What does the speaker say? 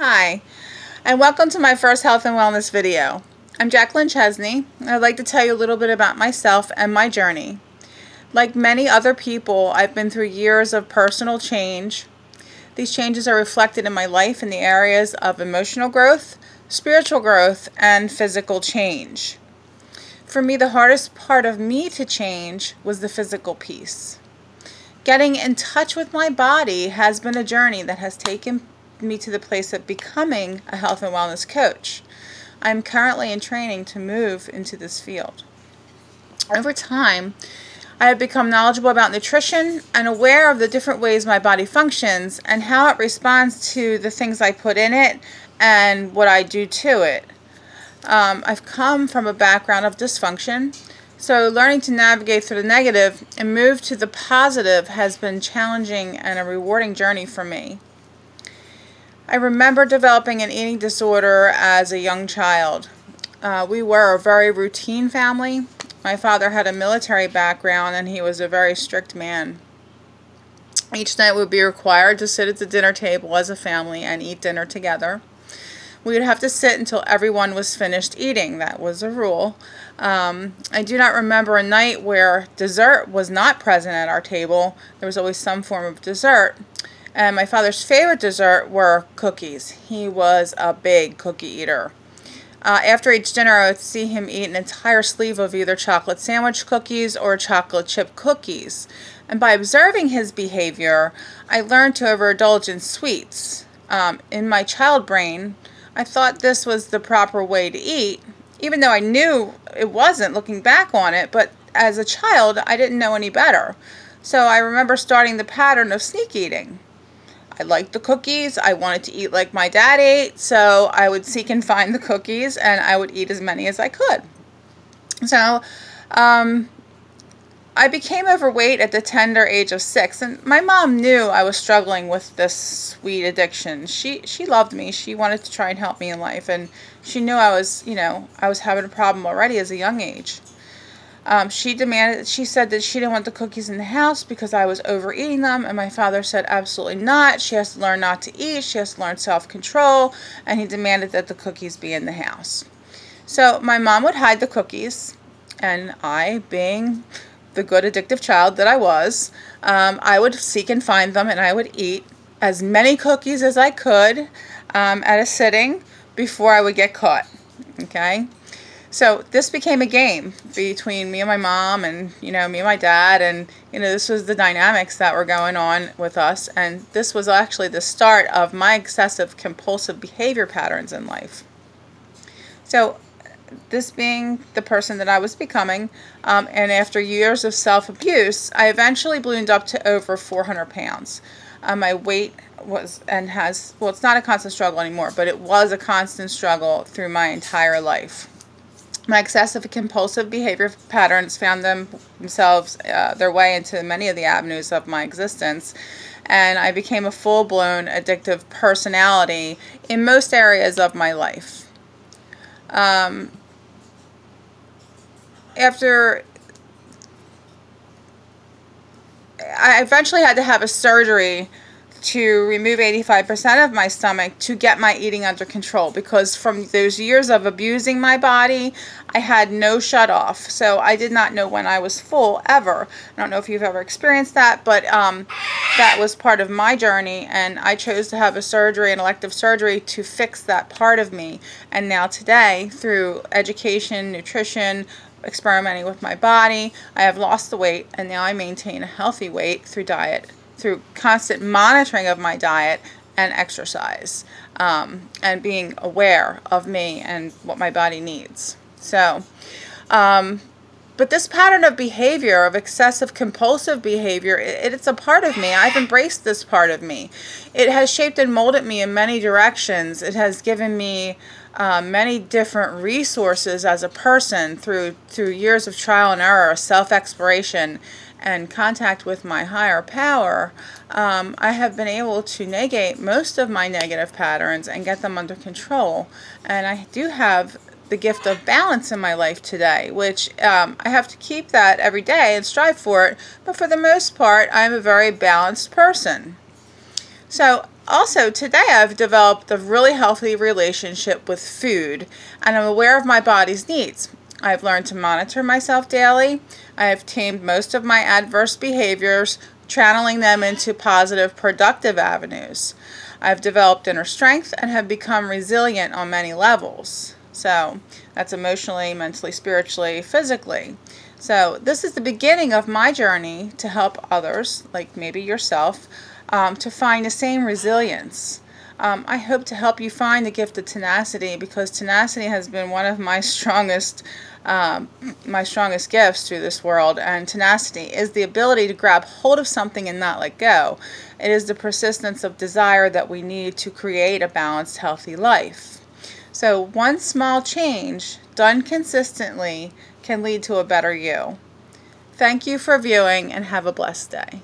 Hi, and welcome to my first health and wellness video. I'm Jacqueline Chesney, and I'd like to tell you a little bit about myself and my journey. Like many other people, I've been through years of personal change. These changes are reflected in my life in the areas of emotional growth, spiritual growth, and physical change. For me, the hardest part of me to change was the physical piece. Getting in touch with my body has been a journey that has taken me to the place of becoming a health and wellness coach. I'm currently in training to move into this field. Over time, I have become knowledgeable about nutrition and aware of the different ways my body functions and how it responds to the things I put in it and what I do to it. I've come from a background of dysfunction, so learning to navigate through the negative and move to the positive has been challenging and a rewarding journey for me. I remember developing an eating disorder as a young child. We were a very routine family. My father had a military background and he was a very strict man. Each night we would be required to sit at the dinner table as a family and eat dinner together. We would have to sit until everyone was finished eating. That was a rule. I do not remember a night where dessert was not present at our table. There was always some form of dessert. And my father's favorite dessert were cookies. He was a big cookie eater. After each dinner, I would see him eat an entire sleeve of either chocolate sandwich cookies or chocolate chip cookies. And by observing his behavior, I learned to overindulge in sweets. In my child brain, I thought this was the proper way to eat, even though I knew it wasn't looking back on it, but as a child, I didn't know any better. So I remember starting the pattern of sneak eating. I liked the cookies. I wanted to eat like my dad ate, so I would seek and find the cookies, and I would eat as many as I could. So I became overweight at the tender age of 6, and my mom knew I was struggling with this sweet addiction. She loved me. She wanted to try and help me in life, and she knew I was having a problem already as a young age. She said that she didn't want the cookies in the house because I was overeating them, and my father said absolutely not. She has to learn not to eat. She has to learn self-control, and he demanded that the cookies be in the house. So my mom would hide the cookies, and I, being the good addictive child that I was, I would seek and find them, and I would eat as many cookies as I could at a sitting before I would get caught. Okay? So this became a game between me and my mom and, me and my dad, and, this was the dynamics that were going on with us, and this was actually the start of my excessive compulsive behavior patterns in life. So this being the person that I was becoming, and after years of self-abuse, I eventually ballooned up to over 400 pounds. My weight was and has, well, it's not a constant struggle anymore, but it was a constant struggle through my entire life. My excessive compulsive behavior patterns found themselves their way into many of the avenues of my existence, and I became a full-blown addictive personality in most areas of my life. After I eventually had to have a surgery to remove 85% of my stomach to get my eating under control, because from those years of abusing my body, I had no shut off. So I did not know when I was full, ever. I don't know if you've ever experienced that, but that was part of my journey, and I chose to have a surgery, an elective surgery, to fix that part of me. And now today, through education, nutrition, experimenting with my body, I have lost the weight, and now I maintain a healthy weight through diet, through constant monitoring of my diet and exercise, and being aware of me and what my body needs. So, but this pattern of behavior, of excessive compulsive behavior, it's a part of me. I've embraced this part of me. It has shaped and molded me in many directions. It has given me many different resources as a person through years of trial and error, self-exploration, and contact with my higher power. I have been able to negate most of my negative patterns and get them under control. And I do have the gift of balance in my life today, which I have to keep that every day and strive for it. But for the most part, I'm a very balanced person. So Also, today I've developed a really healthy relationship with food, and I'm aware of my body's needs. I've learned to monitor myself daily. I have tamed most of my adverse behaviors, channeling them into positive, productive avenues. I've developed inner strength and have become resilient on many levels. So that's emotionally, mentally, spiritually, physically. So this is the beginning of my journey to help others, like maybe yourself, to find the same resilience. I hope to help you find the gift of tenacity, because tenacity has been one of my strongest gifts through this world. And tenacity is the ability to grab hold of something and not let go. It is the persistence of desire that we need to create a balanced, healthy life. So one small change done consistently can lead to a better you. Thank you for viewing, and have a blessed day.